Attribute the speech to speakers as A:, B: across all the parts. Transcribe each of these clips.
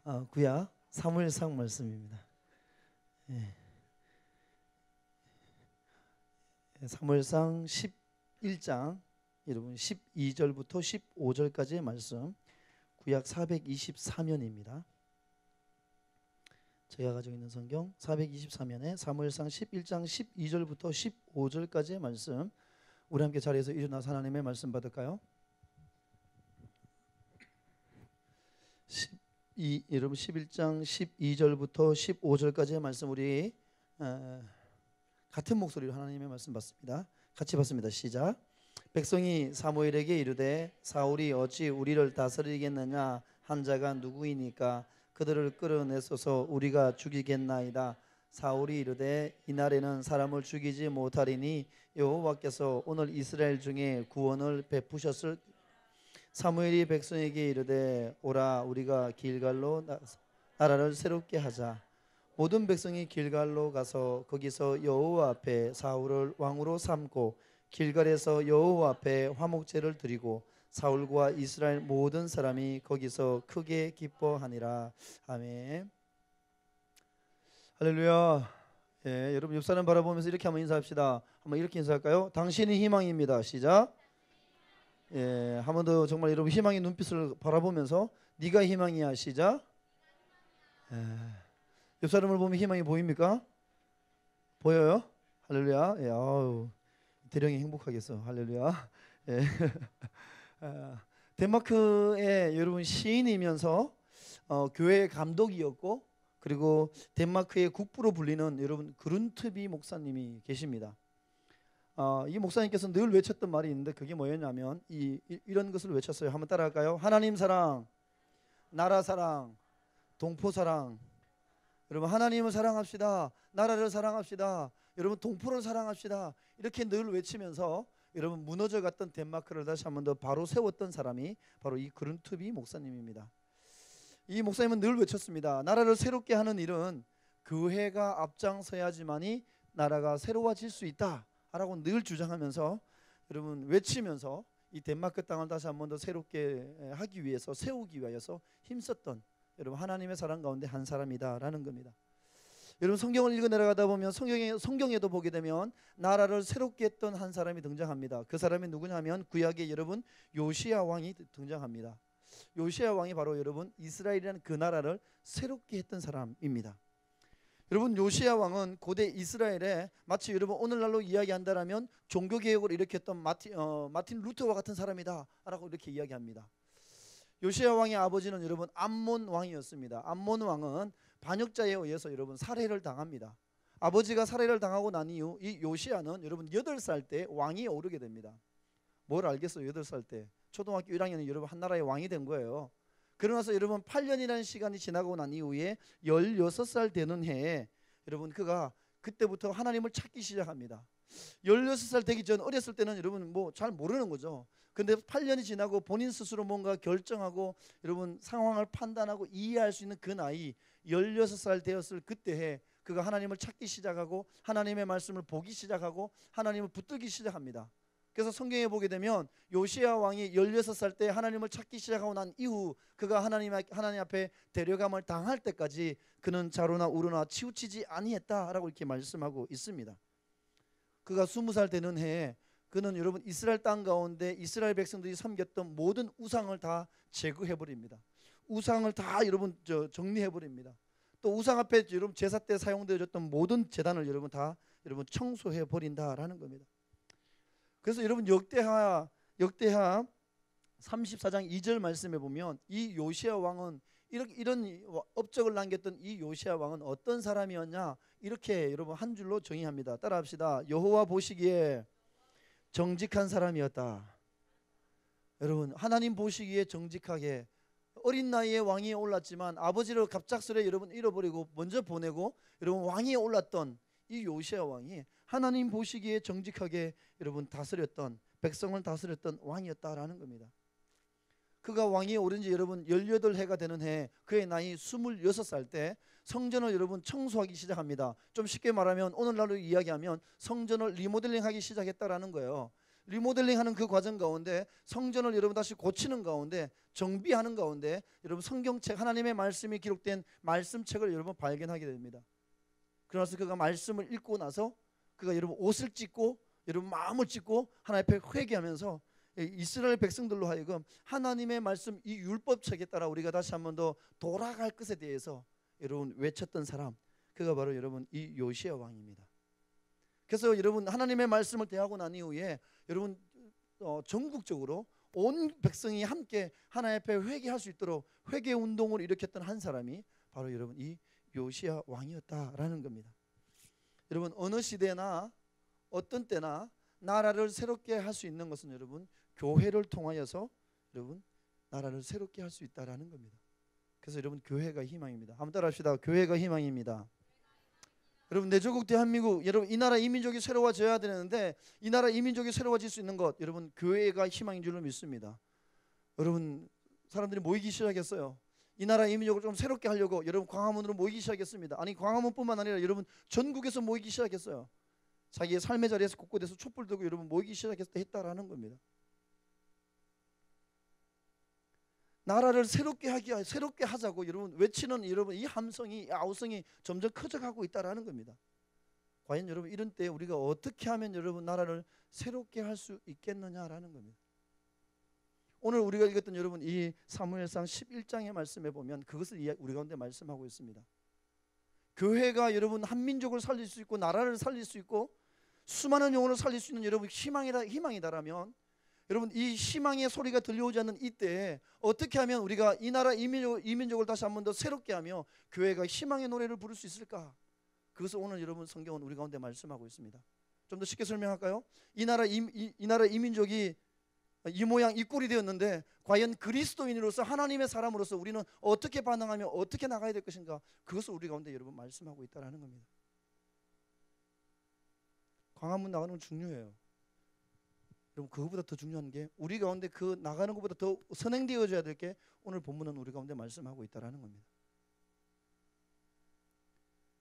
A: 구약 사무엘상 말씀입니다. 예. 사무엘상 11장 여러분 12절부터 15절까지의 말씀, 구약 424면입니다. 제가 가지고 있는 성경 424면에 사무엘상 11장 12절부터 15절까지의 말씀, 우리 함께 자리에서 일어나서 하나님의 말씀 받을까요? 여러분 11장 12절부터 15절까지의 말씀, 우리 같은 목소리로 하나님의 말씀 받습니다. 같이 받습니다. 시작. 백성이 사무엘에게 이르되 사울이 어찌 우리를 다스리겠느냐, 한 자가 누구이니까 그들을 끌어내소서 우리가 죽이겠나이다. 사울이 이르되 이날에는 사람을 죽이지 못하리니 여호와께서 오늘 이스라엘 중에 구원을 베푸셨을. 사무엘이 백성에게 이르되 오라, 우리가 길갈로 나라를 새롭게 하자. 모든 백성이 길갈로 가서 거기서 여호와 앞에 사울을 왕으로 삼고 길갈에서 여호와 앞에 화목제를 드리고 사울과 이스라엘 모든 사람이 거기서 크게 기뻐하니라. 아멘. 할렐루야. 예, 여러분 옆 사람 바라보면서 이렇게 한번 인사합시다. 한번 이렇게 인사할까요? 당신이 희망입니다. 시작. 예, 한 번 더 정말 여러분 희망의 눈빛을 바라보면서 네가 희망이야. 시작. 예, 옆 사람을 보면 희망이 보입니까? 보여요? 할렐루야. 예, 아우, 대령이 행복하겠어. 할렐루야. 예. 덴마크의 여러분 시인이면서 교회의 감독이었고, 그리고 덴마크의 국부로 불리는 여러분 그룬트비 목사님이 계십니다. 이 목사님께서 늘 외쳤던 말이 있는데 그게 뭐였냐면 이런 것을 외쳤어요. 한번 따라할까요? 하나님 사랑, 나라 사랑, 동포 사랑. 여러분 하나님을 사랑합시다. 나라를 사랑합시다. 여러분 동포를 사랑합시다. 이렇게 늘 외치면서 여러분 무너져 갔던 덴마크를 다시 한 번 더 바로 세웠던 사람이 바로 이 그룬트비 목사님입니다. 이 목사님은 늘 외쳤습니다. 나라를 새롭게 하는 일은 교회가 앞장서야지만이 나라가 새로워질 수 있다 라고 늘 주장하면서 여러분 외치면서 이 덴마크 땅을 다시 한 번 더 새롭게 하기 위해서, 세우기 위해서 힘썼던 여러분 하나님의 사랑 가운데 한 사람이다라는 겁니다. 여러분 성경을 읽어 내려가다 보면 성경에도 보게 되면 나라를 새롭게 했던 한 사람이 등장합니다. 그 사람이 누구냐면 구약에 여러분 요시야 왕이 등장합니다. 요시야 왕이 바로 여러분 이스라엘이라는 그 나라를 새롭게 했던 사람입니다. 여러분 요시야 왕은 고대 이스라엘에 마치 여러분 오늘날로 이야기한다라면 종교개혁을 일으켰던 마틴 루터와 같은 사람이다 라고 이렇게 이야기합니다. 요시야 왕의 아버지는 여러분 암몬 왕이었습니다. 암몬 왕은 반역자에 의해서 여러분 살해를 당합니다. 아버지가 살해를 당하고 난 이후 이 요시야는 여러분 8살 때 왕이 오르게 됩니다. 뭘 알겠어요? 8살 때 초등학교 1학년에 여러분 한 나라의 왕이 된 거예요. 그러나서 여러분 8년이라는 시간이 지나고 난 이후에 16살 되는 해에 여러분 그가 그때부터 하나님을 찾기 시작합니다. 16살 되기 전 어렸을 때는 여러분 뭐 잘 모르는 거죠. 근데 8년이 지나고 본인 스스로 뭔가 결정하고 여러분 상황을 판단하고 이해할 수 있는 그 나이 16살 되었을 그때에 그가 하나님을 찾기 시작하고 하나님의 말씀을 보기 시작하고 하나님을 붙들기 시작합니다. 그래서 성경에 보게 되면 요시야 왕이 16살 때 하나님을 찾기 시작하고 난 이후 그가 하나님 앞에 데려감을 당할 때까지 그는 자로나 우로나 치우치지 아니했다라고 이렇게 말씀하고 있습니다. 그가 20살 되는 해에 그는 여러분 이스라엘 땅 가운데 이스라엘 백성들이 섬겼던 모든 우상을 다 제거해버립니다. 우상을 다 여러분 정리해버립니다. 또 우상 앞에 여러분 제사 때 사용되어졌던 모든 제단을 여러분 다 여러분 청소해버린다라는 겁니다. 그래서 여러분 역대하 34장 2절 말씀에 보면 이 요시야 왕은 이런 업적을 남겼던 이 요시야 왕은 어떤 사람이었냐 이렇게 여러분 한 줄로 정의합니다. 따라합시다. 여호와 보시기에 정직한 사람이었다. 여러분 하나님 보시기에 정직하게 어린 나이에 왕위에 올랐지만 아버지를 갑작스레 여러분 잃어버리고 먼저 보내고 여러분 왕위에 올랐던 이 요시야 왕이 하나님 보시기에 정직하게 여러분 다스렸던 백성을 다스렸던 왕이었다라는 겁니다. 그가 왕위에 오른 지 여러분 18해가 되는 해 그의 나이 26살 때 성전을 여러분 청소하기 시작합니다. 좀 쉽게 말하면 오늘날로 이야기하면 성전을 리모델링하기 시작했다라는 거예요. 리모델링하는 그 과정 가운데 성전을 여러분 다시 고치는 가운데 정비하는 가운데 여러분 성경책 하나님의 말씀이 기록된 말씀책을 여러분 발견하게 됩니다. 그래서 그가 말씀을 읽고 나서 그가 여러분 옷을 찢고 여러분 마음을 찢고 하나님 앞에 회개하면서 이스라엘 백성들로 하여금 하나님의 말씀 이 율법책에 따라 우리가 다시 한 번 더 돌아갈 것에 대해서 여러분 외쳤던 사람, 그가 바로 여러분 이 요시야 왕입니다. 그래서 여러분 하나님의 말씀을 대하고 난 이후에 여러분 전국적으로 온 백성이 함께 하나님 앞에 회개할 수 있도록 회개 운동을 일으켰던 한 사람이 바로 여러분 이 요시야 왕이었다라는 겁니다. 여러분 어느 시대나 어떤 때나 나라를 새롭게 할 수 있는 것은 여러분 교회를 통하여서 여러분 나라를 새롭게 할 수 있다라는 겁니다. 그래서 여러분 교회가 희망입니다. 한번 따라합시다. 교회가 희망입니다. 여러분 내 조국 대한민국, 여러분 이 나라 이민족이 새로워져야 되는데 이 나라 이민족이 새로워질 수 있는 것, 여러분 교회가 희망인 줄로 믿습니다. 여러분 사람들이 모이기 시작했어요. 이 나라 이민족을 좀 새롭게 하려고 여러분 광화문으로 모이기 시작했습니다. 아니 광화문뿐만 아니라 여러분 전국에서 모이기 시작했어요. 자기의 삶의 자리에서 곳곳에서 촛불 들고 여러분 모이기 시작했다라는 겁니다. 나라를 새롭게 하자고 여러분 외치는 여러분 이 함성이, 이 아우성이 점점 커져가고 있다라는 겁니다. 과연 여러분 이런 때 우리가 어떻게 하면 여러분 나라를 새롭게 할 수 있겠느냐라는 겁니다. 오늘 우리가 읽었던 여러분 이 사무엘상 11장의 말씀에 보면 그것을 우리 가운데 말씀하고 있습니다. 교회가 여러분 한민족을 살릴 수 있고 나라를 살릴 수 있고 수많은 영혼을 살릴 수 있는 여러분 희망이다라면 여러분 이 희망의 소리가 들려오지 않는 이때에 어떻게 하면 우리가 이 나라 이민족을 다시 한 번 더 새롭게 하며 교회가 희망의 노래를 부를 수 있을까? 그것을 오늘 여러분 성경은 우리 가운데 말씀하고 있습니다. 좀 더 쉽게 설명할까요? 이 나라 이민족이 이 모양 이 꼴이 되었는데 과연 그리스도인으로서 하나님의 사람으로서 우리는 어떻게 반응하며 어떻게 나가야 될 것인가? 그것을 우리 가운데 여러분 말씀하고 있다라는 겁니다. 광화문 나가는 건 중요해요. 여러분 그것보다 더 중요한 게 우리 가운데 그 나가는 것보다 더 선행되어져야 될 게 오늘 본문은 우리 가운데 말씀하고 있다라는 겁니다.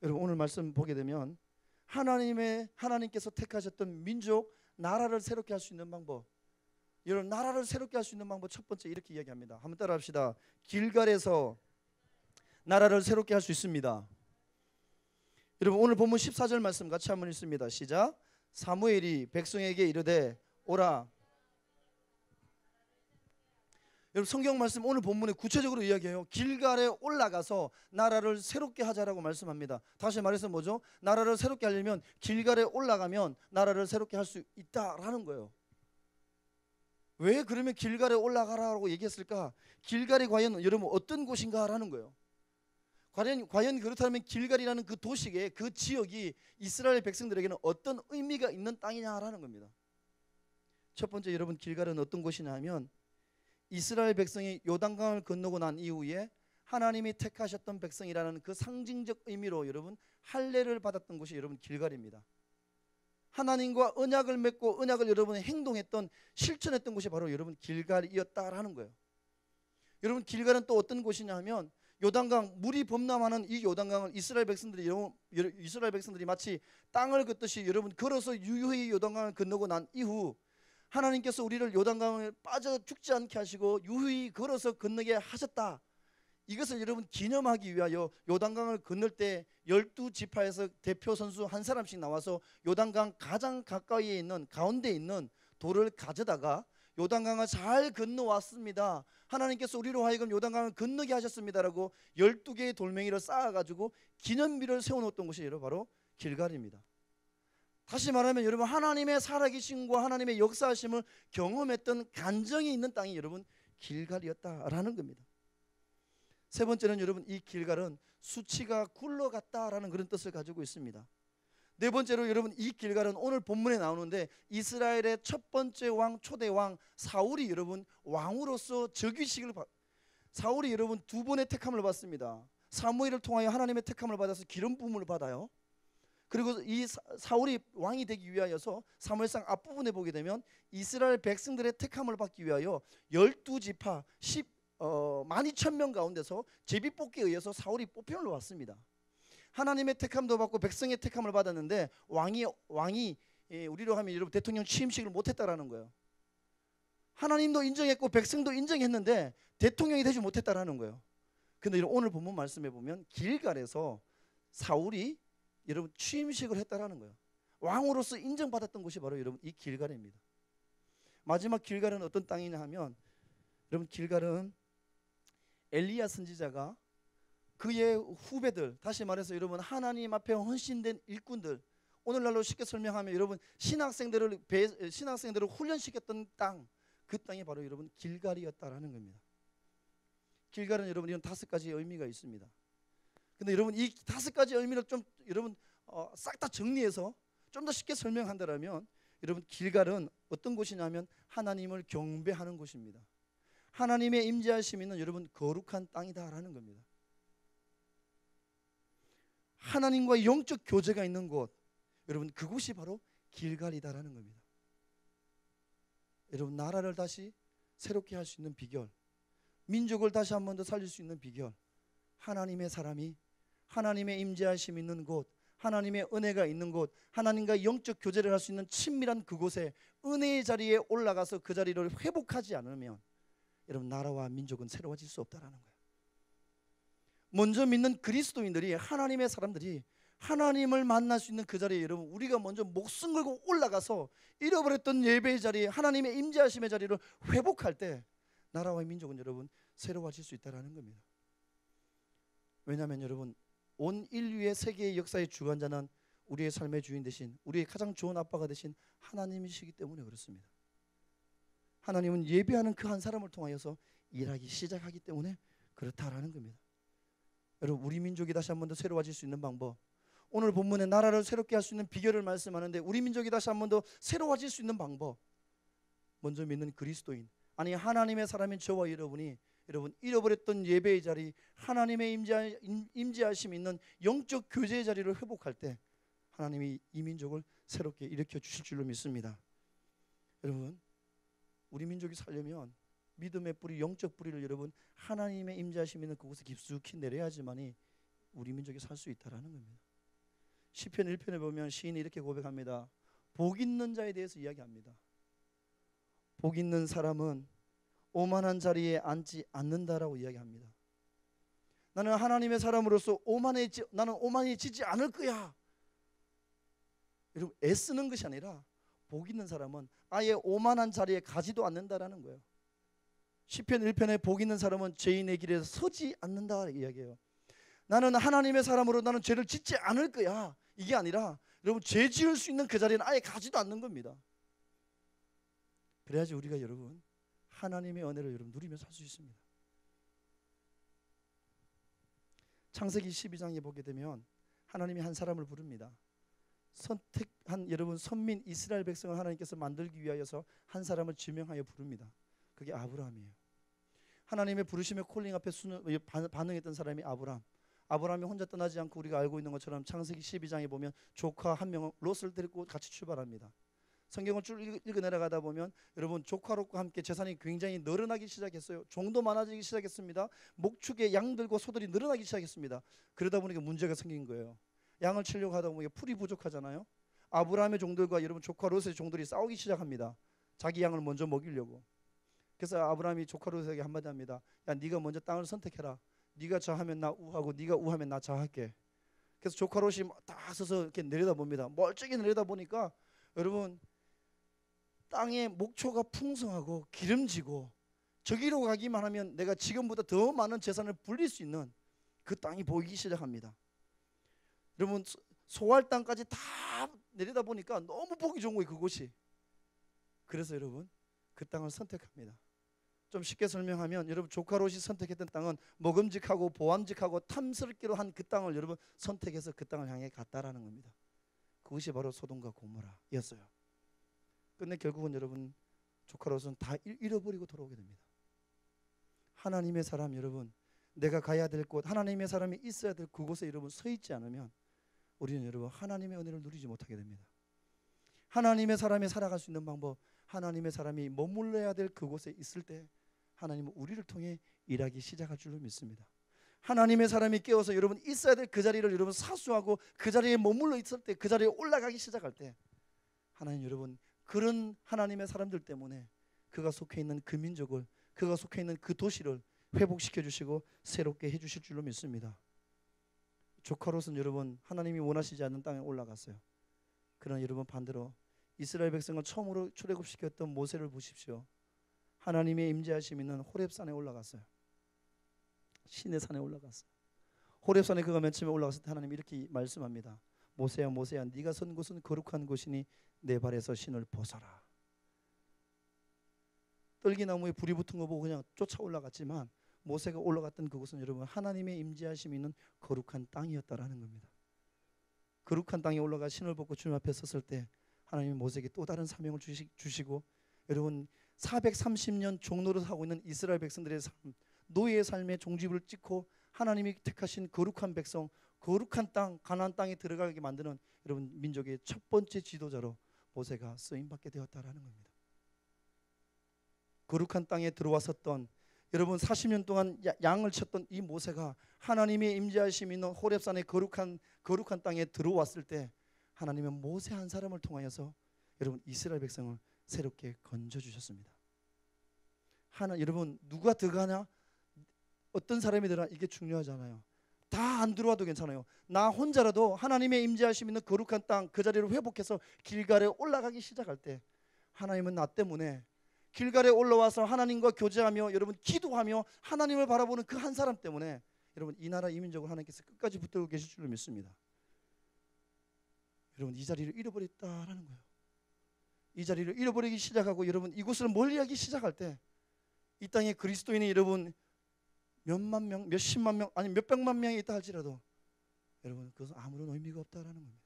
A: 여러분 오늘 말씀 보게 되면 하나님께서 택하셨던 민족 나라를 새롭게 할 수 있는 방법, 여러분 나라를 새롭게 할 수 있는 방법 첫 번째 이렇게 이야기합니다. 한번 따라합시다. 길갈에서 나라를 새롭게 할 수 있습니다. 여러분 오늘 본문 14절 말씀 같이 한번 읽습니다. 시작. 사무엘이 백성에게 이르되 오라. 여러분 성경 말씀 오늘 본문에 구체적으로 이야기해요. 길갈에 올라가서 나라를 새롭게 하자라고 말씀합니다. 다시 말해서 뭐죠? 나라를 새롭게 하려면 길갈에 올라가면 나라를 새롭게 할 수 있다라는 거예요. 왜 그러면 길갈에 올라가라고 얘기했을까? 길갈이 과연 여러분 어떤 곳인가라는 거예요. 과연 그렇다면 길갈이라는 그 도시에 그 지역이 이스라엘 백성들에게는 어떤 의미가 있는 땅이냐라는 겁니다. 첫 번째 여러분 길갈은 어떤 곳이냐 하면 이스라엘 백성이 요단강을 건너고 난 이후에 하나님이 택하셨던 백성이라는 그 상징적 의미로 여러분 할례를 받았던 곳이 여러분 길갈입니다. 하나님과 언약을 맺고 언약을 여러분 행동했던 실천했던 곳이 바로 여러분 길갈이었다라는 거예요. 여러분 길갈은 또 어떤 곳이냐 하면 요단강 물이 범람하는 이 요단강을 이스라엘 백성들이 마치 땅을 걷듯이 여러분 걸어서 유유히 요단강을 건너고 난 이후 하나님께서 우리를 요단강을 빠져 죽지 않게 하시고 유유히 걸어서 건너게 하셨다. 이것을 여러분 기념하기 위하여 요단강을 건널 때 12지파에서 대표 선수 한 사람씩 나와서 요단강 가장 가까이에 있는 가운데 있는 돌을 가져다가 요단강을 잘 건너왔습니다. 하나님께서 우리로 하여금 요단강을 건너게 하셨습니다라고 12개의 돌멩이를 쌓아가지고 기념비를 세워놓았던 곳이 바로 길갈입니다. 다시 말하면 여러분 하나님의 살아계심과 하나님의 역사하심을 경험했던 간정이 있는 땅이 여러분 길갈이었다라는 겁니다. 세 번째는 여러분 이 길갈은 수치가 굴러갔다라는 그런 뜻을 가지고 있습니다. 네 번째로 여러분 이 길갈은 오늘 본문에 나오는데 이스라엘의 첫 번째 왕 초대 왕 사울이 여러분 왕으로서 즉위식을 사울이 여러분 두 번의 택함을 받습니다. 사무엘을 통하여 하나님의 택함을 받아서 기름 부음을 받아요. 그리고 이 사울이 왕이 되기 위하여서 사무엘상 앞부분에 보게 되면 이스라엘 백성들의 택함을 받기 위하여 12지파 12,000명 가운데서 제비뽑기에 의해서 사울이 뽑혀 올라왔습니다. 하나님의 택함도 받고 백성의 택함을 받았는데 왕이 우리로 하면 여러분 대통령 취임식을 못했다라는 거예요. 하나님도 인정했고 백성도 인정했는데 대통령이 되지 못했다라는 거예요. 근데 오늘 본문 말씀해 보면 길갈에서 사울이 여러분 취임식을 했다라는 거예요. 왕으로서 인정받았던 곳이 바로 여러분 이 길갈입니다. 마지막 길갈은 어떤 땅이냐 하면 여러분 길갈은 엘리야 선지자가 그의 후배들, 다시 말해서 여러분 하나님 앞에 헌신된 일꾼들, 오늘날로 쉽게 설명하면 여러분 신학생들을 훈련시켰던 땅, 그 땅이 바로 여러분 길갈이었다라는 겁니다. 길갈은 여러분 이런 5가지의 의미가 있습니다. 근데 여러분 이 5가지 의미를 좀 여러분 싹 다 정리해서 좀 더 쉽게 설명한다면 여러분 길갈은 어떤 곳이냐면 하나님을 경배하는 곳입니다. 하나님의 임재하심이 있는 여러분 거룩한 땅이다라는 겁니다. 하나님과 영적 교제가 있는 곳, 여러분 그곳이 바로 길갈이다라는 겁니다. 여러분 나라를 다시 새롭게 할 수 있는 비결, 민족을 다시 한 번 더 살릴 수 있는 비결, 하나님의 사람이 하나님의 임재하심이 있는 곳, 하나님의 은혜가 있는 곳, 하나님과 영적 교제를 할 수 있는 친밀한 그곳에 은혜의 자리에 올라가서 그 자리를 회복하지 않으면 여러분 나라와 민족은 새로워질 수 없다라는 거예요. 먼저 믿는 그리스도인들이, 하나님의 사람들이 하나님을 만날 수 있는 그 자리에 여러분 우리가 먼저 목숨 걸고 올라가서 잃어버렸던 예배의 자리에 하나님의 임재하심의 자리를 회복할 때 나라와 민족은 여러분 새로워질 수 있다라는 겁니다. 왜냐하면 여러분 온 인류의 세계의 역사의 주관자는 우리의 삶의 주인 되신, 우리의 가장 좋은 아빠가 되신 하나님이시기 때문에 그렇습니다. 하나님은 예배하는 그 한 사람을 통하여서 일하기 시작하기 때문에 그렇다라는 겁니다. 여러분 우리 민족이 다시 한 번 더 새로워질 수 있는 방법, 오늘 본문에 나라를 새롭게 할 수 있는 비결을 말씀하는데 우리 민족이 다시 한 번 더 새로워질 수 있는 방법, 먼저 믿는 그리스도인, 아니 하나님의 사람인 저와 여러분이 여러분 잃어버렸던 예배의 자리, 하나님의 임재하심이 있는 영적 교제의 자리를 회복할 때 하나님이 이 민족을 새롭게 일으켜 주실 줄로 믿습니다. 여러분 우리 민족이 살려면 믿음의 뿌리, 영적 뿌리를 여러분 하나님의 임재하심이 있는 그곳에 깊숙이 내려야지만이 우리 민족이 살 수 있다라는 겁니다. 시편 1편에 보면 시인이 이렇게 고백합니다. 복 있는 자에 대해서 이야기합니다. 복 있는 사람은 오만한 자리에 앉지 않는다라고 이야기합니다. 나는 하나님의 사람으로서 나는 오만해지지 않을 거야. 여러분 애쓰는 것이 아니라 복 있는 사람은 아예 오만한 자리에 가지도 않는다라는 거예요. 시편 1편에 복 있는 사람은 죄인의 길에 서지 않는다 이야기해요. 나는 하나님의 사람으로 나는 죄를 짓지 않을 거야. 이게 아니라 여러분 죄 지을 수 있는 그 자리에는 아예 가지도 않는 겁니다. 그래야지 우리가 여러분 하나님의 은혜를 여러분 누리며 살 수 있습니다. 창세기 12장에 보게 되면 하나님이 한 사람을 부릅니다. 선택한 여러분 선민 이스라엘 백성을 하나님께서 만들기 위하여서 한 사람을 지명하여 부릅니다. 그게 아브라함이에요. 하나님의 부르심의 콜링 앞에 반응했던 사람이 아브라함이 혼자 떠나지 않고 우리가 알고 있는 것처럼 창세기 12장에 보면 조카 한 명은 롯을 데리고 같이 출발합니다. 성경을 쭉 읽어 내려가다 보면 여러분 조카 롯과 함께 재산이 굉장히 늘어나기 시작했어요. 종도 많아지기 시작했습니다. 목축의 양들과 소들이 늘어나기 시작했습니다. 그러다 보니까 문제가 생긴 거예요. 양을 치려고 하다 보면 풀이 부족하잖아요. 아브라함의 종들과 여러분 조카 롯의 종들이 싸우기 시작합니다. 자기 양을 먼저 먹이려고. 그래서 아브라함이 조카 롯에게 한마디 합니다. 야 네가 먼저 땅을 선택해라. 네가 좌하면 나 우하고 네가 우하면 나 좌할게. 그래서 조카 롯이 다 서서 이렇게 내려다봅니다. 멀쩡히 내려다보니까 여러분 땅의 목초가 풍성하고 기름지고 저기로 가기만 하면 내가 지금보다 더 많은 재산을 불릴 수 있는 그 땅이 보이기 시작합니다. 여러분 소할 땅까지 다 내려다보니까 너무 보기 좋은 거예요 그곳이. 그래서 여러분 그 땅을 선택합니다. 좀 쉽게 설명하면 여러분 조카 롯이 선택했던 땅은 먹음직하고 보암직하고 탐스럽기로 한 그 땅을 여러분 선택해서 그 땅을 향해 갔다라는 겁니다. 그것이 바로 소돔과 고모라였어요. 근데 결국은 여러분 조카 롯은 다 잃어버리고 돌아오게 됩니다. 하나님의 사람 여러분 내가 가야 될 곳, 하나님의 사람이 있어야 될 그곳에 여러분 서 있지 않으면 우리는 여러분 하나님의 은혜를 누리지 못하게 됩니다. 하나님의 사람이 살아갈 수 있는 방법, 하나님의 사람이 머물러야 될 그곳에 있을 때 하나님은 우리를 통해 일하기 시작할 줄로 믿습니다. 하나님의 사람이 깨어서 여러분 있어야 될 그 자리를 여러분 사수하고 그 자리에 머물러 있을 때, 그 자리에 올라가기 시작할 때 하나님 여러분, 그런 하나님의 사람들 때문에 그가 속해 있는 그 민족을, 그가 속해 있는 그 도시를 회복시켜 주시고 새롭게 해 주실 줄로 믿습니다. 조카로서는 여러분, 하나님이 원하시지 않는 땅에 올라갔어요. 그러나 여러분, 반대로 이스라엘 백성을 처음으로 출애굽시켰던 모세를 보십시오. 하나님의 임재하심 있는 호렙산에 올라갔어요. 신의 산에 올라갔어요. 호렙산에 그가 맨 처음에 올라갔을 때 하나님이 이렇게 말씀합니다. 모세야 모세야, 네가 선 곳은 거룩한 곳이니 내 발에서 신을 벗어라. 떨기나무에 불이 붙은 거 보고 그냥 쫓아 올라갔지만 모세가 올라갔던 그곳은 여러분, 하나님의 임재하심이 있는 거룩한 땅이었다라는 겁니다. 거룩한 땅에 올라가 신을 벗고 주님 앞에 섰을 때 하나님이 모세에게 또 다른 사명을 주시고, 여러분 430년 종노릇하고 있는 이스라엘 백성들의 삶, 노예의 삶의 종지부를 찍고 하나님이 택하신 거룩한 백성, 거룩한 땅, 가나안 땅에 들어가게 만드는 여러분 민족의 첫 번째 지도자로 모세가 쓰임받게 되었다라는 겁니다. 거룩한 땅에 들어왔었던 여러분 40년 동안 양을 쳤던 이 모세가 하나님의 임재하심이 있는 호렙산의 거룩한 땅에 들어왔을 때 하나님은 모세 한 사람을 통하여서 여러분 이스라엘 백성을 새롭게 건져주셨습니다. 여러분 누가 들어가냐, 어떤 사람이 들어가냐, 이게 중요하잖아요. 다 안 들어와도 괜찮아요. 나 혼자라도 하나님의 임재하심 있는 거룩한 땅 그 자리를 회복해서 길갈에 올라가기 시작할 때 하나님은 나 때문에 길갈에 올라와서 하나님과 교제하며 여러분 기도하며 하나님을 바라보는 그 한 사람 때문에 여러분 이 나라 이 민족을 하나님께서 끝까지 붙들고 계실 줄로 믿습니다. 여러분 이 자리를 잃어버렸다라는 거예요. 이 자리를 잃어버리기 시작하고 여러분 이곳을 멀리하기 시작할 때 이 땅에 그리스도인이 여러분 몇만 명, 몇십만 명, 아니 몇백만 명이 있다 할지라도 여러분 그것은 아무런 의미가 없다라는 겁니다.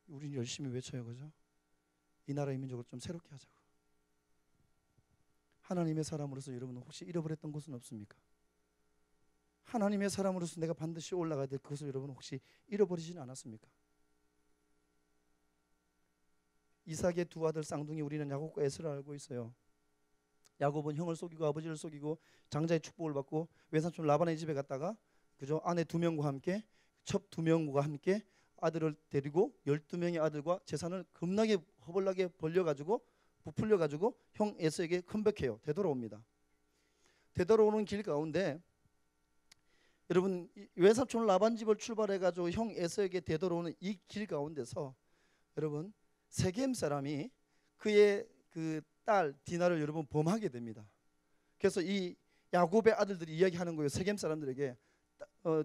A: 우리는 열심히 외쳐요, 그죠? 이 나라 이 민족을 좀 새롭게 하자고. 하나님의 사람으로서 여러분 혹시 잃어버렸던 곳은 없습니까? 하나님의 사람으로서 내가 반드시 올라가야 될 그것을 여러분 혹시 잃어버리지는 않았습니까? 이삭의 두 아들 쌍둥이 우리는 야곱과 에서를 알고 있어요. 야곱은 형을 속이고 아버지를 속이고 장자의 축복을 받고 외삼촌 라반의 집에 갔다가 그죠? 아내 2명과 함께 첩 2명과 함께 아들을 데리고 12명의 아들과 재산을 겁나게 허벌나게 벌려가지고 부풀려가지고 형 에서에게 컴백해요. 되돌아옵니다. 되돌아오는 길 가운데 여러분 외삼촌 라반 집을 출발해가지고 형 에서에게 되돌아오는 이 길 가운데서 여러분 세겜 사람이 그의 그 딸 디나를 여러분 범하게 됩니다. 그래서 이 야곱의 아들들이 이야기하는 거예요. 세겜 사람들에게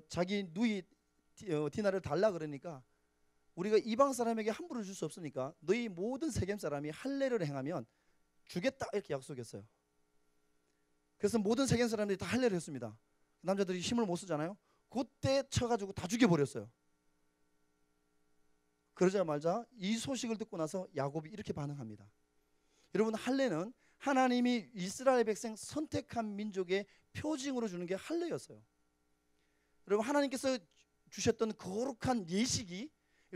A: 자기 누이 디나를 달라 그러니까 우리가 이방 사람에게 함부로 줄 수 없으니까 너희 모든 세겜 사람이 할례를 행하면 주겠다 이렇게 약속했어요. 그래서 모든 세겜 사람들이 다 할례를 했습니다. 남자들이 힘을 못 쓰잖아요. 그때 쳐가지고 다 죽여버렸어요. 그러자마자 이 소식을 듣고 나서 야곱이 이렇게 반응합니다. 여러분 할례는 하나님이 이스라엘 백성 선택한 민족의 표징으로 주는 게 할례였어요. 여러분 하나님께서 주셨던 거룩한 예식이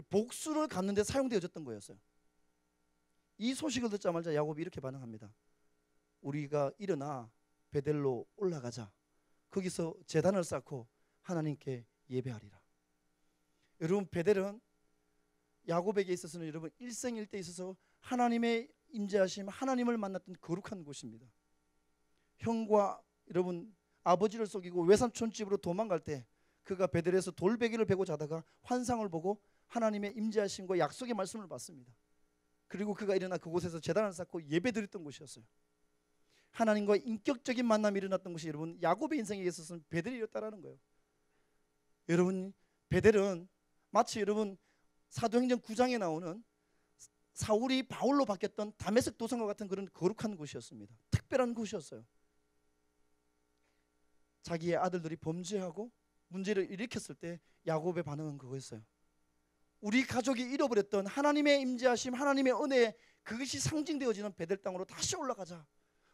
A: 복수를 갚는 데 사용되어졌던 거였어요. 이 소식을 듣자마자 야곱이 이렇게 반응합니다. 우리가 일어나 베델로 올라가자. 거기서 제단을 쌓고 하나님께 예배하리라. 여러분 베델은 야곱에게 있어서는 여러분 일생일대에 있어서 하나님의 임재하심, 하나님을 만났던 거룩한 곳입니다. 형과 여러분 아버지를 속이고 외삼촌 집으로 도망갈 때 그가 베델에서 돌베개를 베고 자다가 환상을 보고 하나님의 임재하심과 약속의 말씀을 받습니다. 그리고 그가 일어나 그곳에서 제단을 쌓고 예배드렸던 곳이었어요. 하나님과 인격적인 만남이 일어났던 곳이 여러분 야곱의 인생에 있어서는 베델이었다라는 거예요. 여러분 베델은 마치 여러분 사도행전 9장에 나오는 사울이 바울로 바뀌었던 다메섹 도성과 같은 그런 거룩한 곳이었습니다. 특별한 곳이었어요. 자기의 아들들이 범죄하고 문제를 일으켰을 때 야곱의 반응은 그거였어요. 우리 가족이 잃어버렸던 하나님의 임재하심, 하나님의 은혜, 그것이 상징되어지는 베델 땅으로 다시 올라가자.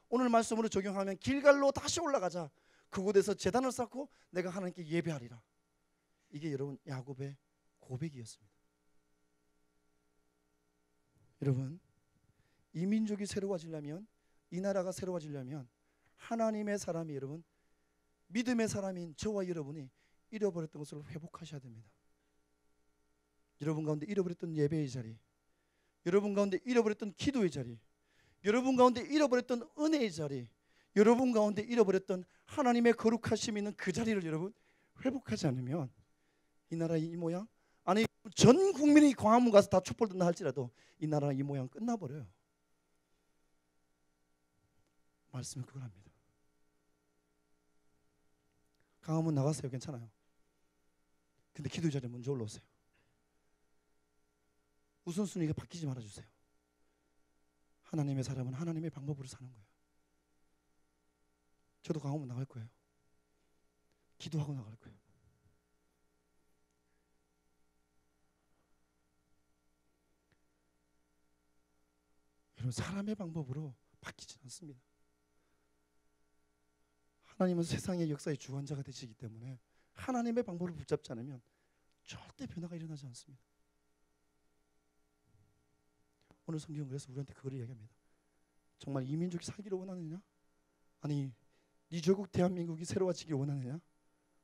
A: 오늘 말씀으로 적용하면 길갈로 다시 올라가자. 그곳에서 제단을 쌓고 내가 하나님께 예배하리라. 이게 여러분 야곱의 고백이었습니다. 여러분 이 민족이 새로워지려면, 이 나라가 새로워지려면 하나님의 사람이 여러분 믿음의 사람인 저와 여러분이 잃어버렸던 것을 회복하셔야 됩니다. 여러분 가운데 잃어버렸던 예배의 자리, 여러분 가운데 잃어버렸던 기도의 자리, 여러분 가운데 잃어버렸던 은혜의 자리, 여러분 가운데 잃어버렸던 하나님의 거룩하심이 있는 그 자리를 여러분 회복하지 않으면 이 나라 이 모양, 아니 전 국민이 광화문 가서 다 촛불 든다 할지라도 이 나라 이 모양 끝나버려요. 말씀은 그걸 합니다. 광화문 나가세요. 괜찮아요. 근데 기도 자리에 먼저 올라오세요. 우선순위가 바뀌지 말아주세요. 하나님의 사람은 하나님의 방법으로 사는 거예요. 저도 광화문 나갈 거예요. 기도하고 나갈 거예요. 여러분, 사람의 방법으로 바뀌지 않습니다. 하나님은 세상의 역사의 주관자가 되시기 때문에 하나님의 방법을 붙잡지 않으면 절대 변화가 일어나지 않습니다. 오늘 성경은 그래서 우리한테 그걸 이야기합니다. 정말 이 민족이 살기를 원하느냐? 아니 네 조국 대한민국이 새로워지길 원하느냐?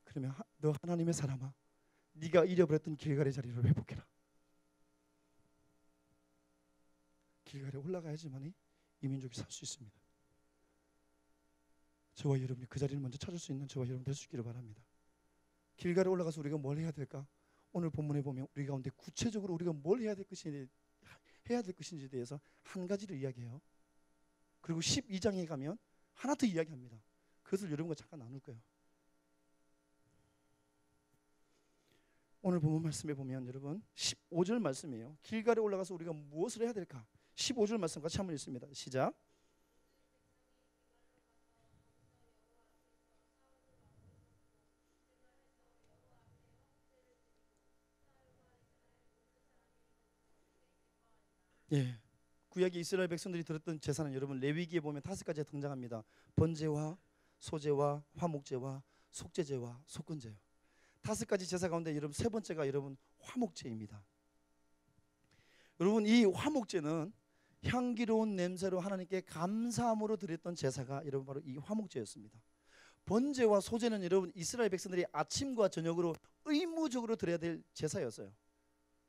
A: 그러면 너 하나님의 사람아, 네가 잃어버렸던 길갈의 자리를 회복해라. 길갈에 올라가야지만이 이 민족이 살 수 있습니다. 저와 여러분이 그 자리를 먼저 찾을 수 있는 저와 여러분 될 수 있기를 바랍니다. 길갈에 올라가서 우리가 뭘 해야 될까? 오늘 본문에 보면 우리 가운데 구체적으로 우리가 뭘 해야 될 것인지에 대해서 한 가지를 이야기해요. 그리고 12장에 가면 하나 더 이야기합니다. 그것을 여러분과 잠깐 나눌 거예요. 오늘 본문 말씀에 보면 여러분 15절 말씀이에요. 길갈에 올라가서 우리가 무엇을 해야 될까? 15절 말씀 같이 한번 읽습니다. 시작. 예, 구약의 이스라엘 백성들이 들었던 제사는 여러분 레위기에 보면 5가지가 등장합니다. 번제와 소제와 화목제와 속죄제와 속건제요. 5가지 제사 가운데 여러분 세 번째가 여러분 화목제입니다. 여러분 이 화목제는 향기로운 냄새로 하나님께 감사함으로 드렸던 제사가 여러분 바로 이 화목제였습니다. 번제와 소제는 여러분 이스라엘 백성들이 아침과 저녁으로 의무적으로 드려야 될 제사였어요.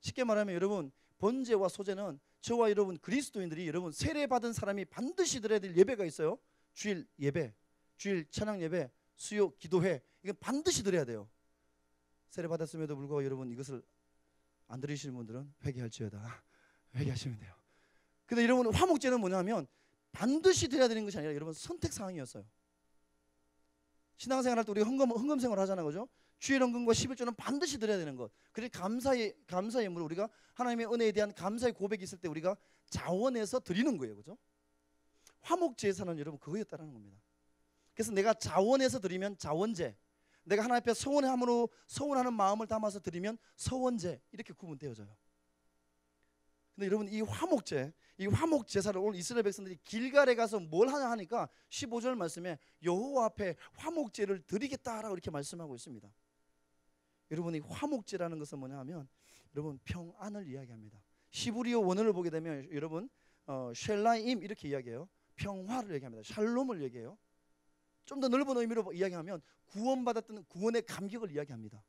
A: 쉽게 말하면 여러분 번제와 소제는 저와 여러분 그리스도인들이 여러분 세례받은 사람이 반드시 드려야 될 예배가 있어요. 주일 예배, 주일 찬양 예배, 수요 기도회, 이건 반드시 드려야 돼요. 세례받았음에도 불구하고 여러분 이것을 안 드리시는 분들은 회개할지어다. 회개하시면 돼요. 근데 여러분 화목제는 뭐냐면 반드시 드려야 되는 것이 아니라 여러분 선택사항이었어요. 신앙생활 할 때 우리가 헌금생활 하잖아요, 그죠? 주일 헌금과 11조는 반드시 드려야 되는 것. 그래서 감사의 예물을 우리가 하나님의 은혜에 대한 감사의 고백이 있을 때 우리가 자원해서 드리는 거예요, 그죠? 화목제사는 여러분 그거였다는 겁니다. 그래서 내가 자원해서 드리면 자원제, 내가 하나님 앞에 서원하는 마음을 담아서 드리면 서원제, 이렇게 구분되어져요. 근데 여러분 이 화목제사를 오늘 이스라엘 백성들이 길갈에 가서 뭘 하냐 하니까 15절 말씀에 여호와 앞에 화목제를 드리겠다라고 이렇게 말씀하고 있습니다. 여러분 이 화목제라는 것은 뭐냐 하면 여러분 평안을 이야기합니다. 히브리어 원어를 보게 되면 여러분 쉘라임 이렇게 이야기해요. 평화를 얘기합니다. 샬롬을 얘기해요. 좀 더 넓은 의미로 이야기하면 구원받았던 구원의 감격을 이야기합니다.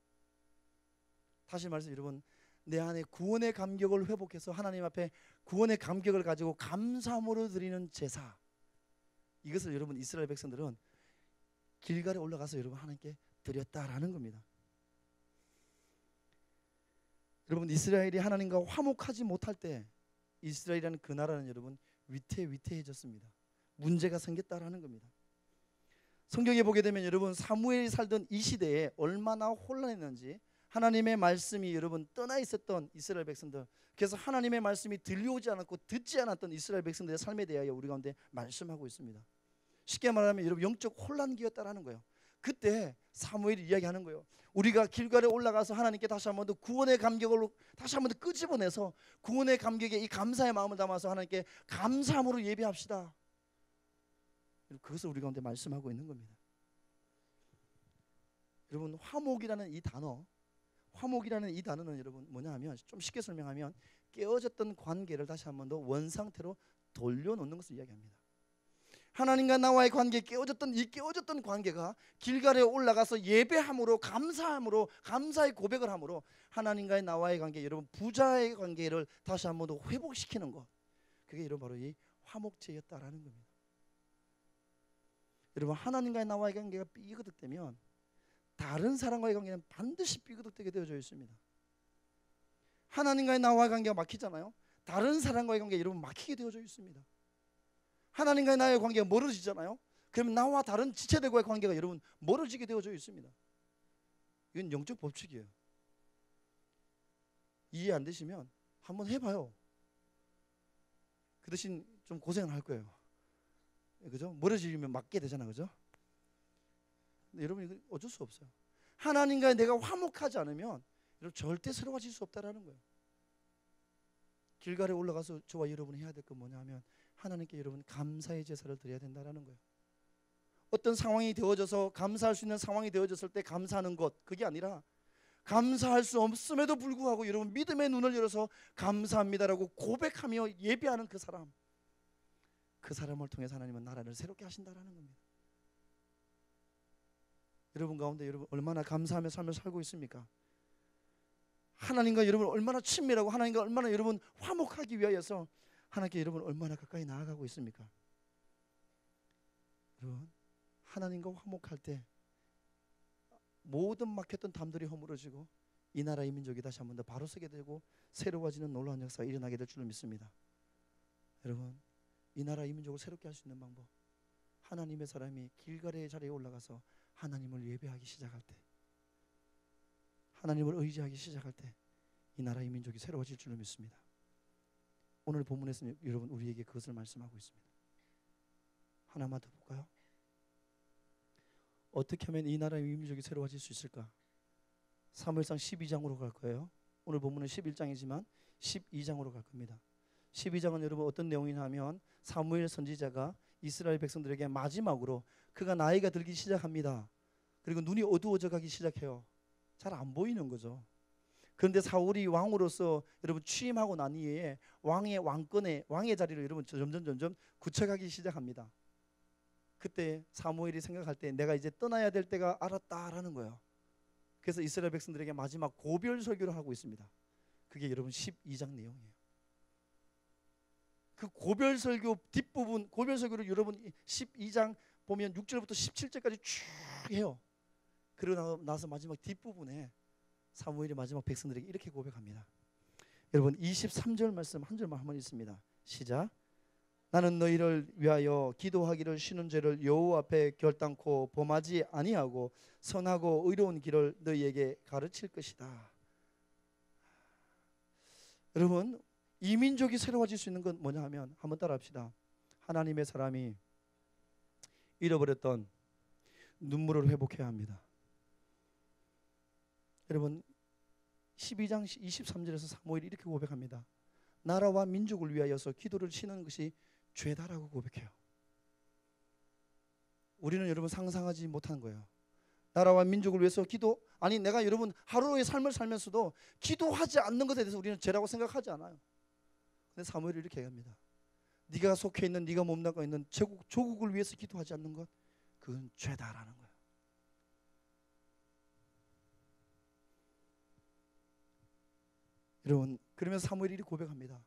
A: 다시 말해서 여러분 내 안에 구원의 감격을 회복해서 하나님 앞에 구원의 감격을 가지고 감사함으로 드리는 제사, 이것을 여러분 이스라엘 백성들은 길갈에 올라가서 여러분 하나님께 드렸다라는 겁니다. 여러분 이스라엘이 하나님과 화목하지 못할 때 이스라엘이라는 그 나라는 여러분 위태해졌습니다. 문제가 생겼다라는 겁니다. 성경에 보게 되면 여러분 사무엘이 살던 이 시대에 얼마나 혼란했는지 하나님의 말씀이 여러분 떠나 있었던 이스라엘 백성들, 그래서 하나님의 말씀이 들려오지 않았고 듣지 않았던 이스라엘 백성들의 삶에 대하여 우리 가운데 말씀하고 있습니다. 쉽게 말하면 여러분 영적 혼란기였다라는 거예요. 그때 사무엘이 이야기하는 거예요. 우리가 길갈에 올라가서 하나님께 다시 한번 더 구원의 감격을 다시 한번 더 끄집어내서 구원의 감격에 이 감사의 마음을 담아서 하나님께 감사함으로 예배합시다. 그것을 우리 가운데 말씀하고 있는 겁니다. 여러분 화목이라는 이 단어는 여러분 뭐냐 하면 좀 쉽게 설명하면 깨어졌던 관계를 다시 한번 더 원상태로 돌려놓는 것을 이야기합니다. 하나님과 나와의 관계, 깨어졌던 관계가 길갈에 올라가서 예배함으로, 감사함으로, 감사의 고백을 함으로 하나님과의 나와의 관계, 여러분 부자의 관계를 다시 한번 더 회복시키는 것, 그게 여러분 바로 이 화목제였다라는 겁니다. 여러분 하나님과의 나와의 관계가 삐그덕되면 다른 사람과의 관계는 반드시 삐그덕되게 되어져 있습니다. 하나님과의 나와의 관계가 막히잖아요. 다른 사람과의 관계 여러분 막히게 되어져 있습니다. 하나님과의 나의 관계가 멀어지잖아요. 그러면 나와 다른 지체들과의 관계가 여러분 멀어지게 되어져 있습니다. 이건 영적 법칙이에요. 이해 안 되시면 한번 해봐요. 그 대신 좀 고생을 할 거예요. 그죠? 멀어지면 맞게 되잖아, 그죠? 근데 여러분 이거 어쩔 수 없어요. 하나님과 내가 화목하지 않으면 여러분 절대 새로워질 수 없다라는 거예요. 길갈에 올라가서 저와 여러분이 해야 될 건 뭐냐면 하나님께 여러분 감사의 제사를 드려야 된다라는 거예요. 어떤 상황이 되어져서 감사할 수 있는 상황이 되어졌을 때 감사하는 것, 그게 아니라 감사할 수 없음에도 불구하고 여러분 믿음의 눈을 열어서 감사합니다라고 고백하며 예배하는 그 사람, 그 사람을 통해서 하나님은 나라를 새롭게 하신다라는 겁니다. 여러분 가운데 여러분 얼마나 감사하며 삶을 살고 있습니까? 하나님과 여러분 얼마나 친밀하고 하나님과 얼마나 여러분 화목하기 위하여서 하나님께 여러분 얼마나 가까이 나아가고 있습니까? 여러분 하나님과 화목할 때 모든 막혔던 담들이 허물어지고 이 나라 이 민족이 다시 한 번 더 바로 서게 되고 새로워지는 놀라운 역사가 일어나게 될 줄로 믿습니다. 여러분 이 나라 이 민족을 새롭게 할 수 있는 방법, 하나님의 사람이 길갈의 자리에 올라가서 하나님을 예배하기 시작할 때, 하나님을 의지하기 시작할 때 이 나라 이 민족이 새로워질 줄로 믿습니다. 오늘 본문에서 여러분 우리에게 그것을 말씀하고 있습니다. 하나만 더 볼까요? 어떻게 하면 이 나라 이 민족이 새로워질 수 있을까? 사무엘상 12장으로 갈 거예요. 오늘 본문은 11장이지만 12장으로 갈 겁니다. 12장은 여러분 어떤 내용이냐 하면 사무엘 선지자가 이스라엘 백성들에게 마지막으로 그가 나이가 들기 시작합니다. 그리고 눈이 어두워져 가기 시작해요. 잘 안 보이는 거죠. 그런데 사울이 왕으로서 여러분 취임하고 난 이후에 왕의 자리를 여러분 점점 굳혀가기 시작합니다. 그때 사무엘이 생각할 때 내가 이제 떠나야 될 때가 알았다라는 거예요. 그래서 이스라엘 백성들에게 마지막 고별 설교를 하고 있습니다. 그게 여러분 12장 내용이에요. 그 고별 설교 뒷부분, 고별 설교를 여러분 12장 보면 6절부터 17절까지 쭉 해요. 그러고 나서 마지막 뒷부분에 사무엘이 마지막 백성들에게 이렇게 고백합니다. 여러분 23절 말씀 한 절만 한번 읽습니다. 시작. 나는 너희를 위하여 기도하기를 쉬는 죄를 여호와 앞에 결단코 범하지 아니하고 선하고 의로운 길을 너희에게 가르칠 것이다. 여러분 이 민족이 새로워질 수 있는 건 뭐냐 하면 한번 따라합시다. 하나님의 사람이 잃어버렸던 눈물을 회복해야 합니다. 여러분 12장 23절에서 사무엘이 이렇게 고백합니다. 나라와 민족을 위하여서 기도를 쉬는 것이 죄다라고 고백해요. 우리는 여러분 상상하지 못한 거예요. 나라와 민족을 위해서 내가 여러분 하루의 삶을 살면서도 기도하지 않는 것에 대해서 우리는 죄라고 생각하지 않아요. 근데 사무엘이 이렇게 얘기합니다. 네가 속해 있는, 네가 몸담고 있는 조국을 위해서 기도하지 않는 것, 그건 죄다라는 거예요. 여러분 그러면서 사무엘이 이렇게 고백합니다.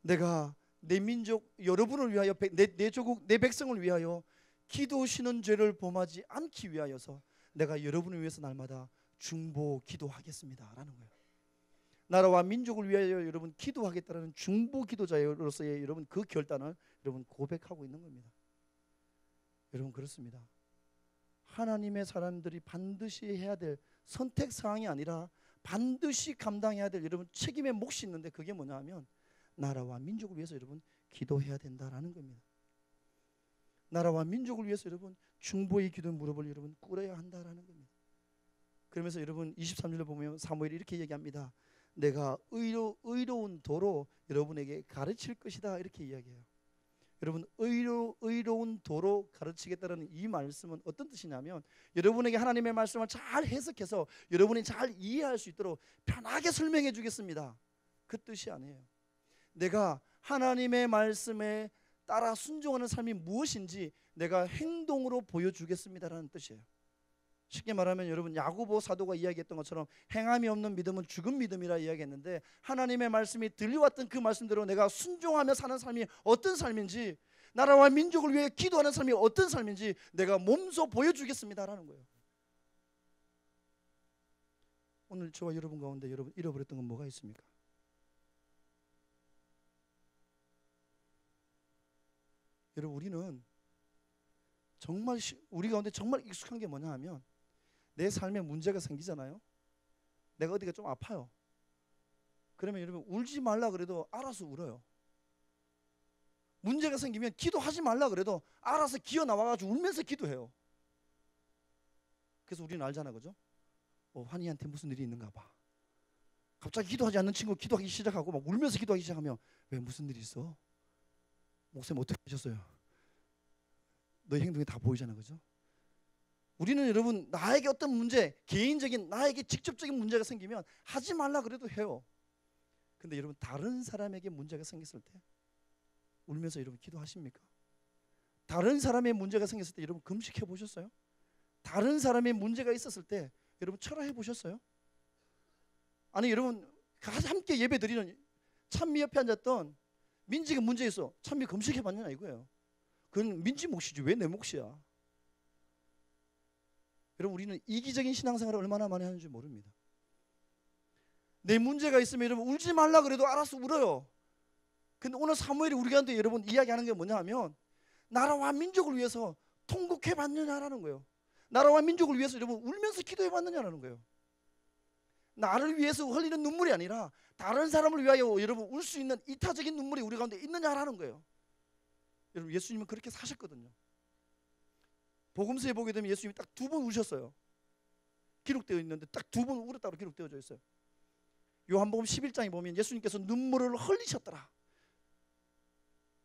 A: 내가 내 민족 여러분을 위하여 내 조국 내 백성을 위하여 기도하시는 죄를 범하지 않기 위하여서 내가 여러분을 위해서 날마다 중보 기도하겠습니다 라는 거예요. 나라와 민족을 위하여 여러분 기도하겠다는 중보 기도자로서의 여러분 그 결단을 여러분 고백하고 있는 겁니다. 여러분 그렇습니다. 하나님의 사람들이 반드시 해야 될 선택 사항이 아니라 반드시 감당해야 될 여러분 책임의 몫이 있는데 그게 뭐냐 하면 나라와 민족을 위해서 여러분 기도해야 된다라는 겁니다. 나라와 민족을 위해서 여러분 중보의 기도 무릎을 여러분 꿇어야 한다라는 겁니다. 그러면서 여러분 23절을 보면 사무엘이 이렇게 얘기합니다. 내가 의로운 도로 여러분에게 가르칠 것이다 이렇게 이야기해요. 여러분 의로운 도로 가르치겠다는 이 말씀은 어떤 뜻이냐면 여러분에게 하나님의 말씀을 잘 해석해서 여러분이 잘 이해할 수 있도록 편하게 설명해 주겠습니다. 그 뜻이 아니에요. 내가 하나님의 말씀에 따라 순종하는 삶이 무엇인지 내가 행동으로 보여주겠습니다라는 뜻이에요. 쉽게 말하면 여러분 야고보 사도가 이야기했던 것처럼 행함이 없는 믿음은 죽은 믿음이라 이야기했는데, 하나님의 말씀이 들려왔던 그 말씀대로 내가 순종하며 사는 삶이 어떤 삶인지, 나라와 민족을 위해 기도하는 삶이 어떤 삶인지 내가 몸소 보여주겠습니다라는 거예요. 오늘 저와 여러분 가운데 여러분 잃어버렸던 건 뭐가 있습니까? 여러분, 우리는 정말 우리 가운데 정말 익숙한 게 뭐냐 하면, 내 삶에 문제가 생기잖아요. 내가 어디가 좀 아파요. 그러면 여러분 울지 말라 그래도 알아서 울어요. 문제가 생기면 기도하지 말라 그래도 알아서 기어 나와가지고 울면서 기도해요. 그래서 우리는 알잖아, 그죠? 환희한테 무슨 일이 있는가 봐. 갑자기 기도하지 않는 친구 기도하기 시작하고 막 울면서 기도하기 시작하면, 왜 무슨 일이 있어? 목사님 어떻게 하셨어요? 너의 행동이 다 보이잖아, 그죠? 우리는 여러분 나에게 어떤 문제, 개인적인 나에게 직접적인 문제가 생기면 하지 말라 그래도 해요. 근데 여러분 다른 사람에게 문제가 생겼을 때 울면서 여러분 기도하십니까? 다른 사람의 문제가 생겼을 때 여러분 금식해 보셨어요? 다른 사람의 문제가 있었을 때 여러분 철회해 보셨어요? 아니 여러분 함께 예배 드리는 찬미 옆에 앉았던 민지가 문제 있어, 찬미 금식해 봤느냐 이거예요. 그건 민지 몫이지 왜 내 몫이야? 여러분 우리는 이기적인 신앙생활을 얼마나 많이 하는지 모릅니다. 내 문제가 있으면 여러분 울지 말라 그래도 알아서 울어요. 근데 오늘 사무엘이 우리 가운데 여러분 이야기하는 게 뭐냐 하면, 나라와 민족을 위해서 통곡해 봤느냐라는 거예요. 나라와 민족을 위해서 여러분 울면서 기도해 봤느냐라는 거예요. 나를 위해서 흘리는 눈물이 아니라 다른 사람을 위하여 여러분 울 수 있는 이타적인 눈물이 우리 가운데 있느냐라는 거예요. 여러분 예수님은 그렇게 사셨거든요. 복음서에 보게 되면 예수님이 딱 2번 우셨어요. 기록되어 있는데 딱 2번 울었다고 기록되어져 있어요. 요한복음 11장에 보면 예수님께서 눈물을 흘리셨더라.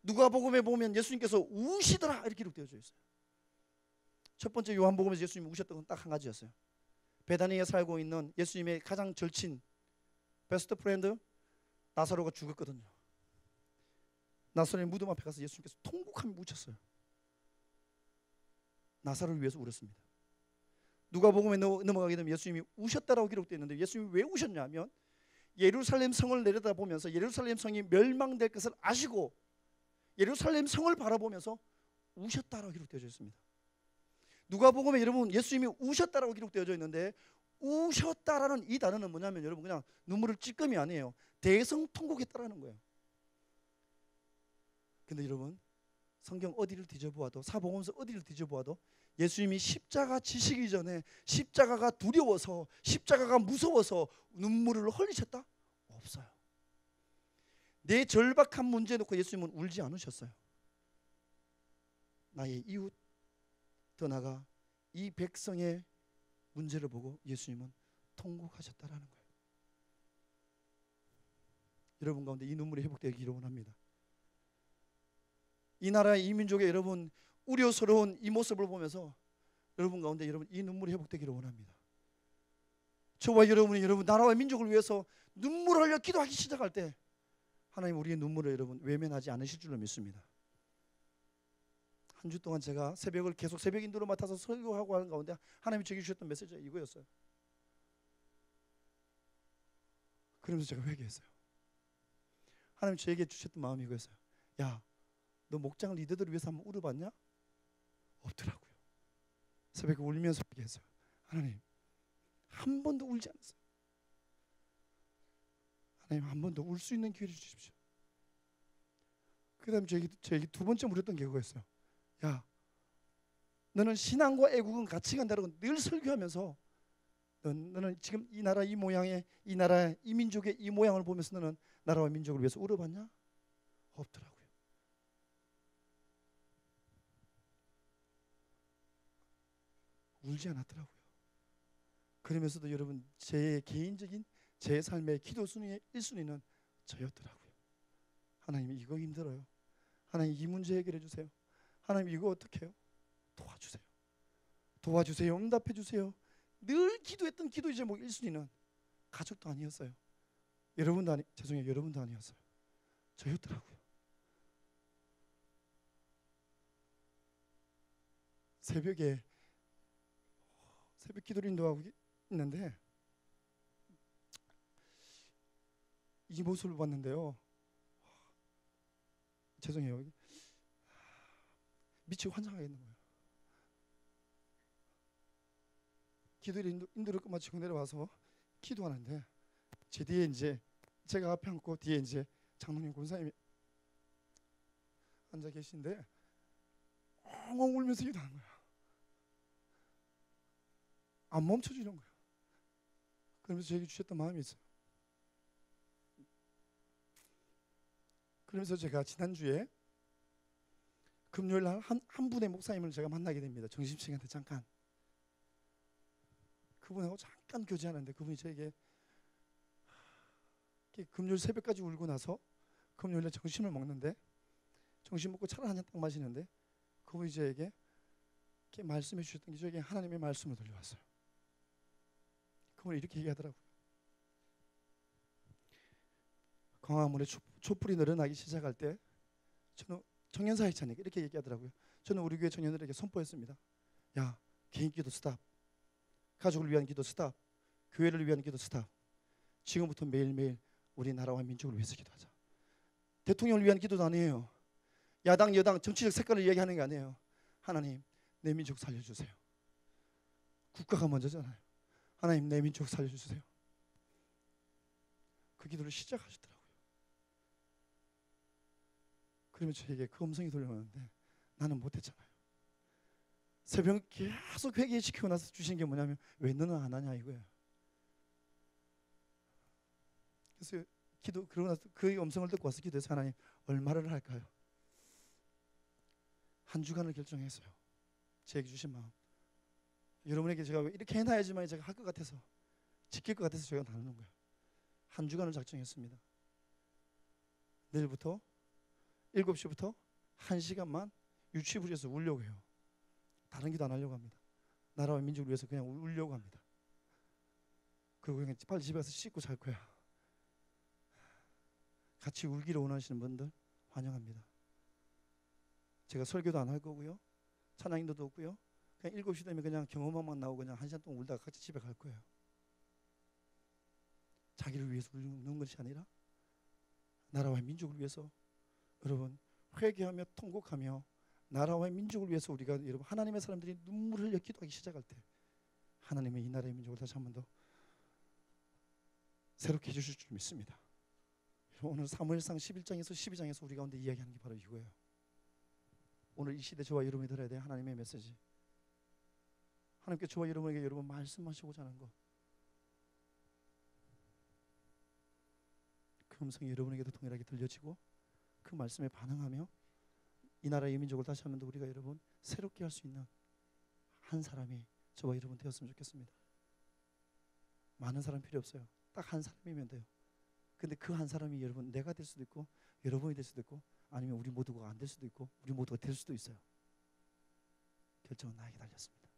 A: 누가복음에 보면 예수님께서 우시더라 이렇게 기록되어져 있어요. 첫 번째 요한복음에서 예수님이 우셨던 건 딱 한 가지였어요. 베다니에 살고 있는 예수님의 가장 절친 베스트 프렌드 나사로가 죽었거든요. 나사로의 무덤 앞에 가서 예수님께서 통곡하며 우셨어요. 나사로를 위해서 울었습니다. 누가복음에 넘어가게 되면 예수님이 우셨다라고 기록되어 있는데, 예수님이 왜 우셨냐면 예루살렘 성을 내려다보면서 예루살렘 성이 멸망될 것을 아시고 예루살렘 성을 바라보면서 우셨다라고 기록되어 있습니다. 누가복음에 여러분 예수님이 우셨다라고 기록되어져 있는데, 우셨다라는 이 단어는 뭐냐면 여러분 그냥 눈물을 찔끔이 아니에요. 대성통곡했다라는 거예요. 근데 여러분 성경 어디를 뒤져보아도, 사복음서 어디를 뒤져보아도 예수님이 십자가 지시기 전에 십자가가 두려워서, 십자가가 무서워서 눈물을 흘리셨다? 없어요. 내 절박한 문제 놓고 예수님은 울지 않으셨어요. 나의 이웃, 더 나아가 이 백성의 문제를 보고 예수님은 통곡하셨다라는 거예요. 여러분 가운데 이 눈물이 회복되기를 원합니다. 이 나라의 이 민족의 여러분 우려스러운 이 모습을 보면서 여러분 가운데 여러분 이 눈물이 회복되기를 원합니다. 저와 여러분이 여러분 나라와 민족을 위해서 눈물을 흘려 기도하기 시작할 때 하나님 우리의 눈물을 여러분 외면하지 않으실 줄로 믿습니다. 한 주 동안 제가 새벽을 계속 새벽 인도로 맡아서 설교하고 하는 가운데 하나님이 제게 주셨던 메시지가 이거였어요. 그러면서 제가 회개했어요. 하나님 저에게 주셨던 마음이 이거였어요. 야, 너 목장 리더들을 위해서 한번 울어봤냐? 없더라고요. 새벽에 울면서 회개했어요. 하나님 한 번도 울지 않았어요. 하나님 한 번 더 울 수 있는 기회를 주십시오. 그 다음에 저에게 2번째 물었던 게 그거였어요. 야, 너는 신앙과 애국은 같이 간다고 늘 설교하면서 너는 지금 이 나라 이 모양의, 이 나라 이 민족의 이 모양을 보면서 너는 나라와 민족을 위해서 울어봤냐? 없더라고요. 울지 않았더라고요. 그러면서도 여러분 제 개인적인 제 삶의 기도 순위의 1순위는 저였더라고요. 하나님 이거 힘들어요. 하나님 이 문제 해결해 주세요. 하나님 이거 어떻게 해요? 도와주세요. 도와주세요. 응답해 주세요. 늘 기도했던 기도 제목 1순위는 가족도 아니었어요. 여러분도 아니었어요. 저였더라고요.
B: 새벽에 새벽 기도를 인도하고 있는데 이 모습을 봤는데요. 죄송해요. 미치고 환장하겠는 거예요. 기도를 인도를 끝마치고 내려와서 기도하는데 제 뒤에 이제 제가 앞에 앉고 뒤에 이제 장로님 권사님이 앉아 계신데 엉엉 울면서 기도하는 거야. 안 멈춰주는 거야. 그러면서 저에게 주셨던 마음이 있어요. 그러면서 제가 지난주에 금요일 날 한 분의 목사님을 제가 만나게 됩니다. 점심시간에 잠깐. 그분하고 잠깐 교제하는데 그분이 저에게 금요일 새벽까지 울고 나서 금요일에 점심을 먹는데 점심 먹고 차를 한 잔 딱 마시는데 그분이 저에게 이렇게 말씀해 주셨던 게 저에게 하나님의 말씀을 들려왔어요. 그분이 이렇게 얘기하더라고요. 광화문에 촛불이 늘어나기 시작할 때 저는 청년사회 찬양 이렇게 얘기하더라고요. 저는 우리 교회 청년들에게 선포했습니다. 야, 개인 기도 스탑, 가족을 위한 기도 스탑, 교회를 위한 기도 스탑. 지금부터 매일매일 우리 나라와 민족을 위해서 기도하자. 대통령을 위한 기도도 아니에요. 야당 여당 정치적 색깔을 이야기하는 게 아니에요. 하나님 내 민족 살려주세요. 국가가 먼저잖아요. 하나님 내 민족 살려주세요. 그 기도를 시작하시더라고요. 그러면 저에게 그 음성이 들려오는데 나는 못했잖아요. 새벽 계속 회개시키고 나서 주신 게 뭐냐면 왜 너는 안 하냐 이거예요. 그래서 기도 그러고 나서 그 음성을 듣고 와서 기도해서 하나님 얼마를 할까요? 한 주간을 결정했어요. 제게 주신 마음. 여러분에게 제가 이렇게 해놔야지만 제가 할 것 같아서 지킬 것 같아서 제가 나누는 거예요. 한 주간을 작정했습니다. 내일부터 7시부터 1시간만 유치부에서 울려고 해요. 다른 기도 안 하려고 합니다. 나라와 민족을 위해서 그냥 울려고 합니다. 그리고 그냥 빨리 집에 가서 씻고 잘 거야. 같이 울기를 원하시는 분들 환영합니다. 제가 설교도 안 할 거고요. 찬양 인도도 없고요. 그냥 7시 되면 그냥 경험만 나오고 그냥 1시간 동안 울다가 같이 집에 갈 거예요. 자기를 위해서 우는 것이 아니라 나라와 민족을 위해서 여러분 회개하며 통곡하며 나라와 민족을 위해서 우리가 여러분 하나님의 사람들이 눈물을 흘려 기도하기 시작할 때 하나님의 이 나라의 민족을 다시 한 번 더 새롭게 해주실 줄 믿습니다. 오늘 사무엘상 11장에서 12장에서 우리 가운데 이야기하는 게 바로 이거예요. 오늘 이 시대 저와 여러분이 들어야 될 하나님의 메시지. 하나님께 저와 여러분에게 여러분 말씀하시고자 하는 것. 그 음성이 여러분에게도 동일하게 들려지고 그 말씀에 반응하며 이 나라의 민족을 다시 한 번 더 우리가 여러분 새롭게 할 수 있는 한 사람이 저와 여러분 되었으면 좋겠습니다. 많은 사람 필요 없어요. 딱 한 사람이면 돼요. 근데 그 한 사람이 여러분 내가 될 수도 있고 여러분이 될 수도 있고 아니면 우리 모두가 안 될 수도 있고 우리 모두가 될 수도 있어요. 결정은 나에게 달렸습니다.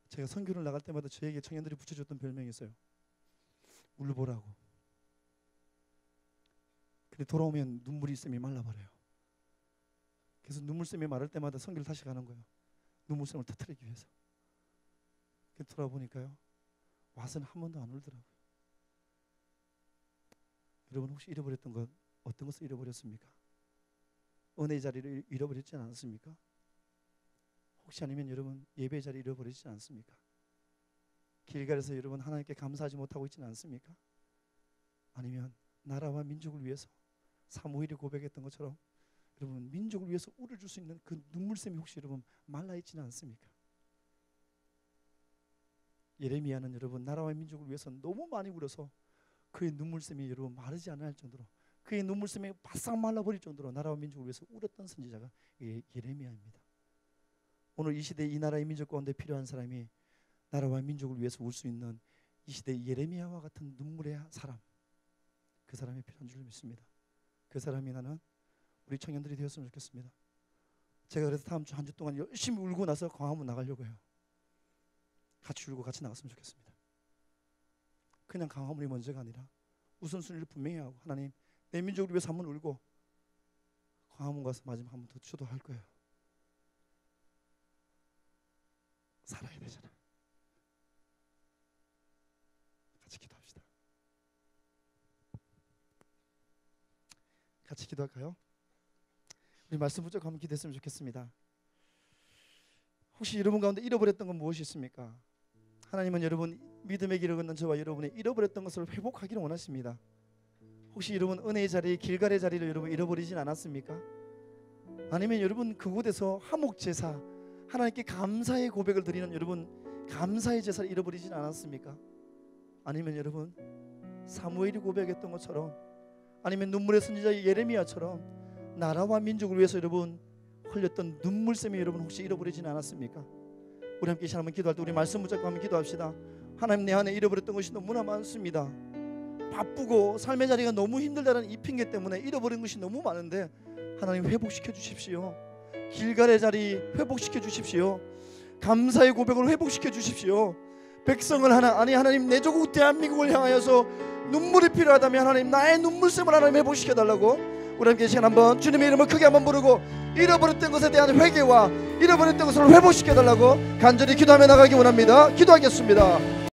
B: 제가 선교를 나갈 때마다 저에게 청년들이 붙여줬던 별명이 있어요. 울보라고. 근데 돌아오면 눈물이 샘이 말라버려요. 그래서 눈물샘이 마를 때마다 선교를 다시 가는 거예요. 눈물샘을 터뜨리기 위해서. 돌아보니까요 와서는 한 번도 안 울더라고요. 여러분 혹시 잃어버렸던 것 어떤 것을 잃어버렸습니까? 은혜의 자리를 잃어버렸지 않았습니까? 혹시 아니면 여러분 예배의 자리 잃어버리지 않습니까? 길갈에서 여러분 하나님께 감사하지 못하고 있지는 않습니까? 아니면 나라와 민족을 위해서 사무엘이 고백했던 것처럼 여러분 민족을 위해서 울어줄 수 있는 그 눈물샘이 혹시 여러분 말라있지는 않습니까? 예레미야는 여러분 나라와 민족을 위해서 너무 많이 울어서 그의 눈물샘이 여러분 마르지 않을 정도로 그의 눈물샘이 바싹 말라버릴 정도로 나라와 민족을 위해서 울었던 선지자가 예레미야입니다. 오늘 이 시대 이 나라의 민족 가운데 필요한 사람이 나라와 민족을 위해서 울 수 있는 이 시대 예레미야와 같은 눈물의 사람, 그 사람이 필요한 줄 믿습니다. 그 사람이 나는 우리 청년들이 되었으면 좋겠습니다. 제가 그래서 다음 주 한 주 동안 열심히 울고 나서 광화문 나가려고 해요. 같이 울고 같이 나갔으면 좋겠습니다. 그냥 광화문이 먼저가 아니라 우선순위를 분명히 하고 하나님 내 민족을 위해서 한번 울고 광화문 가서 마지막 한 번 더 기도할 거예요. 살아야 되잖아. 같이 기도합시다. 같이 기도할까요? 우리 말씀 붙잡고 한번 기도했으면 좋겠습니다. 혹시 여러분 가운데 잃어버렸던 건 무엇이 있습니까? 하나님은 여러분 믿음의 길을 걷는 저와 여러분의 잃어버렸던 것을 회복하기를 원하십니다. 혹시 여러분 은혜의 자리, 길갈의 자리를 여러분 잃어버리진 않았습니까? 아니면 여러분 그곳에서 화목제사, 하나님께 감사의 고백을 드리는 여러분 감사의 제사를 잃어버리진 않았습니까? 아니면 여러분 사무엘이 고백했던 것처럼, 아니면 눈물의 선지자 예레미야처럼 나라와 민족을 위해서 여러분 흘렸던 눈물샘이 여러분 혹시 잃어버리진 않았습니까? 우리 함께 한번 기도할 때 우리 말씀 붙잡고 한번 기도합시다. 하나님, 내 안에 잃어버렸던 것이 너무나 많습니다. 바쁘고 삶의 자리가 너무 힘들다는 이 핑계 때문에 잃어버린 것이 너무 많은데 하나님 회복시켜 주십시오. 길갈의 자리 회복시켜 주십시오. 감사의 고백을 회복시켜 주십시오. 백성을 하나님 내 조국 대한민국을 향하여서 눈물이 필요하다면 하나님 나의 눈물샘을 하나님 회복시켜 달라고 우리 함께 시간 한번 주님의 이름을 크게 한번 부르고 잃어버렸던 것에 대한 회개와 잃어버렸던 것을 회복시켜 달라고 간절히 기도하며 나가기 원합니다. 기도하겠습니다.